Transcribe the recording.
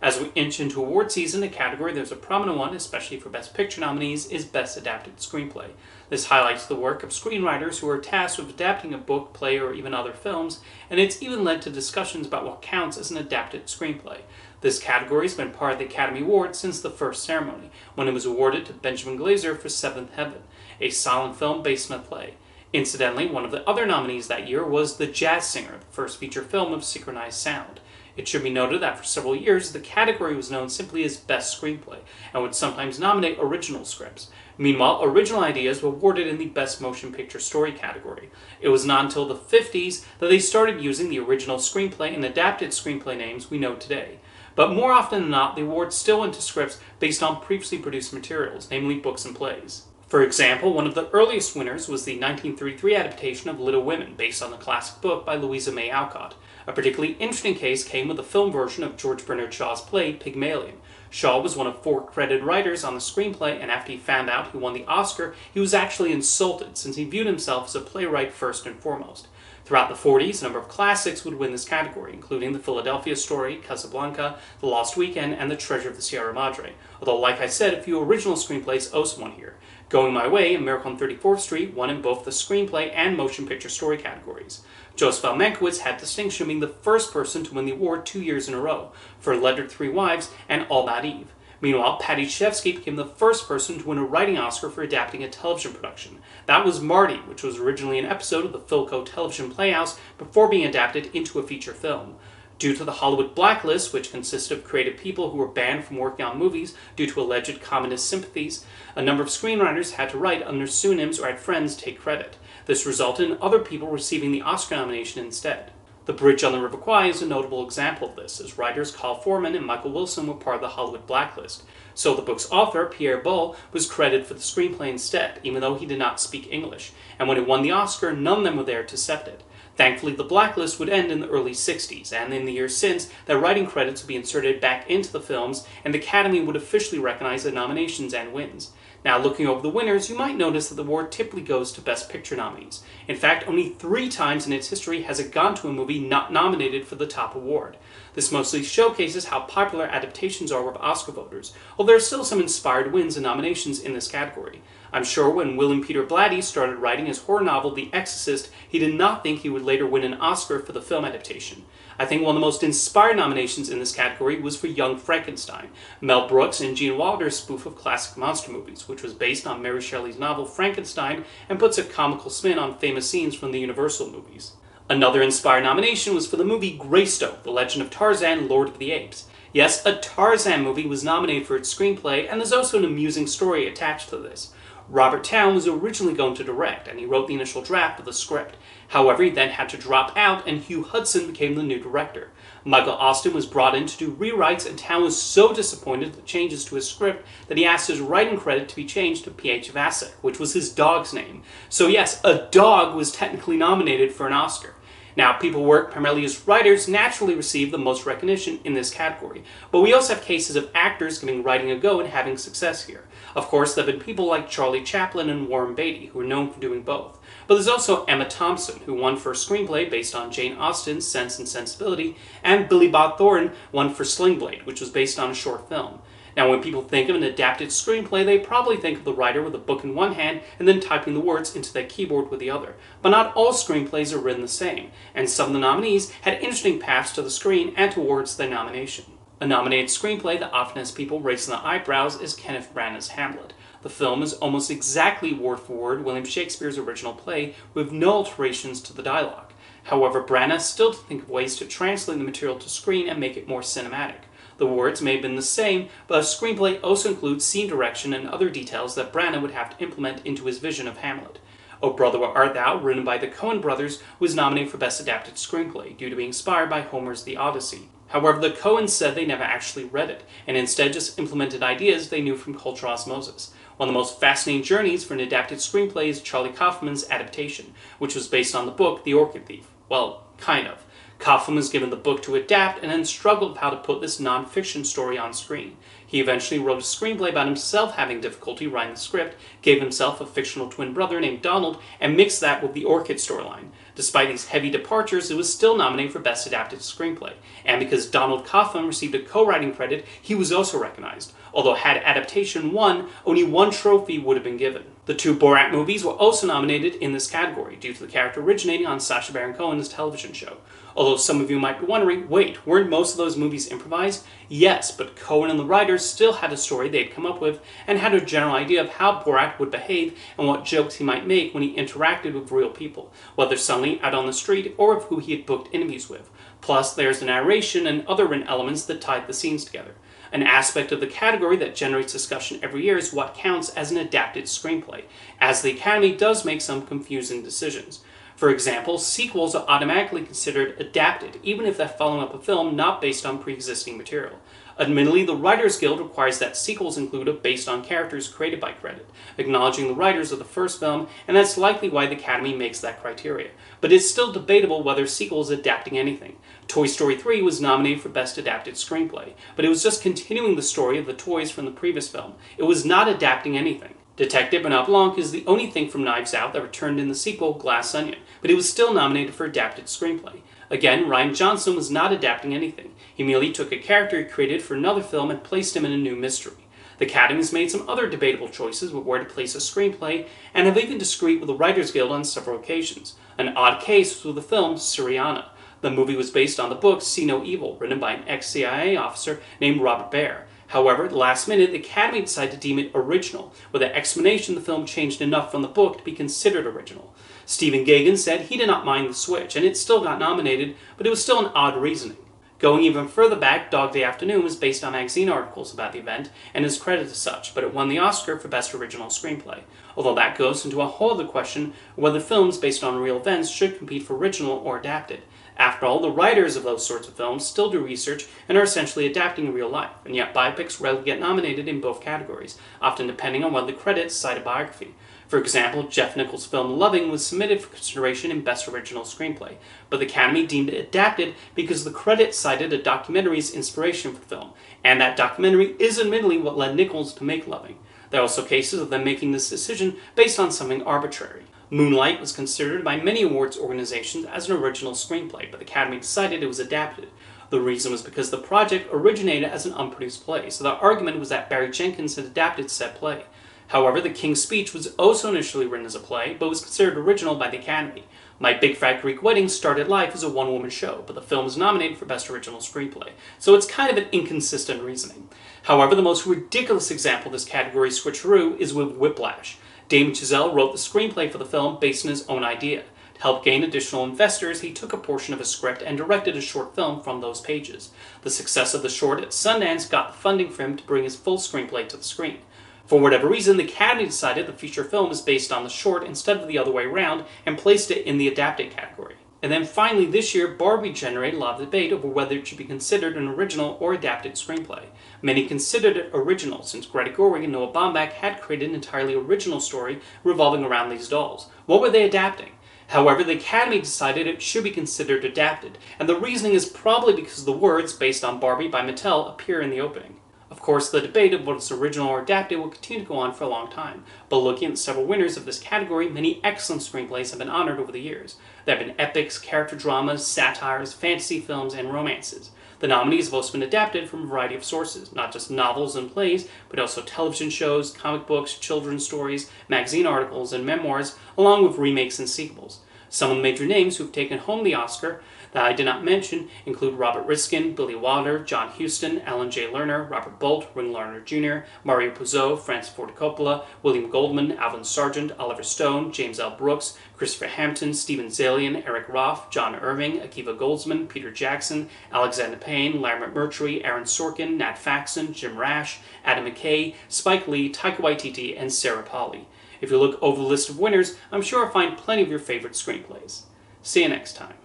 As we inch into award season, a category there's a prominent one, especially for Best Picture nominees, is Best Adapted Screenplay. This highlights the work of screenwriters who are tasked with adapting a book, play, or even other films, and it's even led to discussions about what counts as an adapted screenplay. This category has been part of the Academy Award since the first ceremony, when it was awarded to Benjamin Glazer for Seventh Heaven, a silent film based on a play. Incidentally, one of the other nominees that year was The Jazz Singer, the first feature film of synchronized sound. It should be noted that for several years, the category was known simply as Best Screenplay, and would sometimes nominate original scripts. Meanwhile, original ideas were awarded in the Best Motion Picture Story category. It was not until the 50s that they started using the original screenplay and adapted screenplay names we know today. But more often than not, the award still went to scripts based on previously produced materials, namely books and plays. For example, one of the earliest winners was the 1933 adaptation of Little Women, based on the classic book by Louisa May Alcott. A particularly interesting case came with the film version of George Bernard Shaw's play, Pygmalion. Shaw was one of 4 credited writers on the screenplay, and after he found out who won the Oscar, he was actually insulted, since he viewed himself as a playwright first and foremost. Throughout the 40s, a number of classics would win this category, including The Philadelphia Story, Casablanca, The Lost Weekend, and The Treasure of the Sierra Madre. Although, like I said, a few original screenplays also won here. Going My Way, A Miracle on 34th Street won in both the screenplay and motion picture story categories. Joseph L. Mankiewicz had distinction of being the first person to win the award 2 years in a row, for Leonard Three Wives and All That Eve. Meanwhile, Paddy Chayefsky became the first person to win a writing Oscar for adapting a television production. That was Marty, which was originally an episode of the Philco television playhouse before being adapted into a feature film. Due to the Hollywood blacklist, which consisted of creative people who were banned from working on movies due to alleged communist sympathies, a number of screenwriters had to write under pseudonyms or had friends take credit. This resulted in other people receiving the Oscar nomination instead. The Bridge on the River Kwai is a notable example of this, as writers Carl Foreman and Michael Wilson were part of the Hollywood blacklist. So the book's author, Pierre Boulle, was credited for the screenplay instead, even though he did not speak English, and when it won the Oscar, none of them were there to accept it. Thankfully, the blacklist would end in the early 60s, and in the years since, their writing credits would be inserted back into the films, and the Academy would officially recognize the nominations and wins. Now, looking over the winners, you might notice that the award typically goes to Best Picture nominees. In fact, only 3 times in its history has it gone to a movie not nominated for the top award. This mostly showcases how popular adaptations are with Oscar voters, although there are still some inspired wins and nominations in this category. I'm sure when William Peter Blatty started writing his horror novel The Exorcist, he did not think he would later win an Oscar for the film adaptation. I think one of the most inspired nominations in this category was for Young Frankenstein, Mel Brooks and Gene Wilder's spoof of classic monster movies, which was based on Mary Shelley's novel Frankenstein and puts a comical spin on famous scenes from the Universal movies. Another inspired nomination was for the movie Greystoke, The Legend of Tarzan, Lord of the Apes. Yes, a Tarzan movie was nominated for its screenplay, and there's also an amusing story attached to this. Robert Towne was originally going to direct, and he wrote the initial draft of the script. However, he then had to drop out, and Hugh Hudson became the new director. Michael Austen was brought in to do rewrites, and Towne was so disappointed with the changes to his script that he asked his writing credit to be changed to P.H. Vassek, which was his dog's name. So yes, a dog was technically nominated for an Oscar. Now, people who work primarily as writers naturally receive the most recognition in this category, but we also have cases of actors giving writing a go and having success here. Of course, there have been people like Charlie Chaplin and Warren Beatty, who are known for doing both. But there's also Emma Thompson, who won for a screenplay based on Jane Austen's Sense and Sensibility, and Billy Bob Thornton won for Sling Blade, which was based on a short film. Now, when people think of an adapted screenplay, they probably think of the writer with a book in one hand and then typing the words into their keyboard with the other. But not all screenplays are written the same, and some of the nominees had interesting paths to the screen and towards their nomination. A nominated screenplay that often has people raising their eyebrows is Kenneth Branagh's Hamlet. The film is almost exactly word for word William Shakespeare's original play, with no alterations to the dialogue. However, Branagh still had to think of ways to translate the material to screen and make it more cinematic. The words may have been the same, but a screenplay also includes scene direction and other details that Branagh would have to implement into his vision of Hamlet. O Brother, Where Art Thou, written by the Coen brothers, was nominated for Best Adapted Screenplay, due to being inspired by Homer's The Odyssey. However, the Coens said they never actually read it, and instead just implemented ideas they knew from cultural osmosis. One of the most fascinating journeys for an adapted screenplay is Charlie Kaufman's adaptation, which was based on the book The Orchid Thief. Well, kind of. Kaufman was given the book to adapt and then struggled with how to put this non-fiction story on screen. He eventually wrote a screenplay about himself having difficulty writing the script, gave himself a fictional twin brother named Donald, and mixed that with the Orchid storyline. Despite these heavy departures, it was still nominated for Best Adapted Screenplay, and because Donald Kaufman received a co-writing credit, he was also recognized. Although had adaptation won, only one trophy would have been given. The two Borat movies were also nominated in this category, due to the character originating on Sacha Baron Cohen's television show. Although some of you might be wondering, wait, weren't most of those movies improvised? Yes, but Cohen and the writers still had a story they'd come up with, and had a general idea of how Borat would behave and what jokes he might make when he interacted with real people, whether suddenly out on the street or of who he had booked interviews with. Plus, there's the narration and other written elements that tied the scenes together. An aspect of the category that generates discussion every year is what counts as an adapted screenplay, as the Academy does make some confusing decisions. For example, sequels are automatically considered adapted, even if they're following up a film not based on pre-existing material. Admittedly, the Writers Guild requires that sequels include a based on characters created by credit, acknowledging the writers of the first film, and that's likely why the Academy makes that criteria. But it's still debatable whether a sequel is adapting anything. Toy Story 3 was nominated for Best Adapted Screenplay, but it was just continuing the story of the toys from the previous film. It was not adapting anything. Detective Benoit Blanc is the only thing from Knives Out that returned in the sequel Glass Onion, but it was still nominated for Adapted Screenplay. Again, Rian Johnson was not adapting anything. He merely took a character he created for another film and placed him in a new mystery. The Academy has made some other debatable choices with where to place a screenplay, and have even disagreed with the Writers Guild on several occasions. An odd case was with the film Syriana. The movie was based on the book See No Evil, written by an ex-CIA officer named Robert Baer. However, at the last minute, the Academy decided to deem it original, with an explanation the film changed enough from the book to be considered original. Stephen Gaghan said he did not mind the switch, and it still got nominated, but it was still an odd reasoning. Going even further back, Dog Day Afternoon was based on magazine articles about the event, and is credited as such, but it won the Oscar for Best Original Screenplay. Although that goes into a whole other question of whether films based on real events should compete for original or adapted. After all, the writers of those sorts of films still do research and are essentially adapting real life, and yet biopics rarely get nominated in both categories, often depending on whether the credits cite a biography. For example, Jeff Nichols' film Loving was submitted for consideration in Best Original Screenplay, but the Academy deemed it adapted because the credits cited a documentary's inspiration for the film, and that documentary is admittedly what led Nichols to make Loving. There are also cases of them making this decision based on something arbitrary. Moonlight was considered by many awards organizations as an original screenplay, but the Academy decided it was adapted. The reason was because the project originated as an unproduced play, so the argument was that Barry Jenkins had adapted said play. However, The King's Speech was also initially written as a play, but was considered original by the Academy. My Big Fat Greek Wedding started life as a one-woman show, but the film was nominated for Best Original Screenplay, so it's kind of an inconsistent reasoning. However, the most ridiculous example of this category switcheroo is with Whiplash. Damien Chazelle wrote the screenplay for the film based on his own idea. To help gain additional investors, he took a portion of his script and directed a short film from those pages. The success of the short at Sundance got the funding for him to bring his full screenplay to the screen. For whatever reason, the Academy decided the feature film is based on the short instead of the other way around, and placed it in the adapted category. And then finally this year, Barbie generated a lot of debate over whether it should be considered an original or adapted screenplay. Many considered it original, since Greta Gerwig and Noah Baumbach had created an entirely original story revolving around these dolls. What were they adapting? However, the Academy decided it should be considered adapted, and the reasoning is probably because the words, based on Barbie by Mattel, appear in the opening. Of course, the debate of what is original or adapted will continue to go on for a long time, but looking at several winners of this category, many excellent screenplays have been honored over the years. There have been epics, character dramas, satires, fantasy films, and romances. The nominees have also been adapted from a variety of sources, not just novels and plays, but also television shows, comic books, children's stories, magazine articles, and memoirs, along with remakes and sequels. Some of the major names who have taken home the Oscar that I did not mention include Robert Riskin, Billy Wilder, John Huston, Alan J. Lerner, Robert Bolt, Ring Lerner Jr., Mario Puzo, Francis Ford Coppola, William Goldman, Alvin Sargent, Oliver Stone, James L. Brooks, Christopher Hampton, Stephen Zalian, Eric Roth, John Irving, Akiva Goldsman, Peter Jackson, Alexander Payne, Larry McMurtry, Aaron Sorkin, Nat Faxon, Jim Rash, Adam McKay, Spike Lee, Taika Waititi, and Sarah Polley. If you look over the list of winners, I'm sure I'll find plenty of your favorite screenplays. See you next time.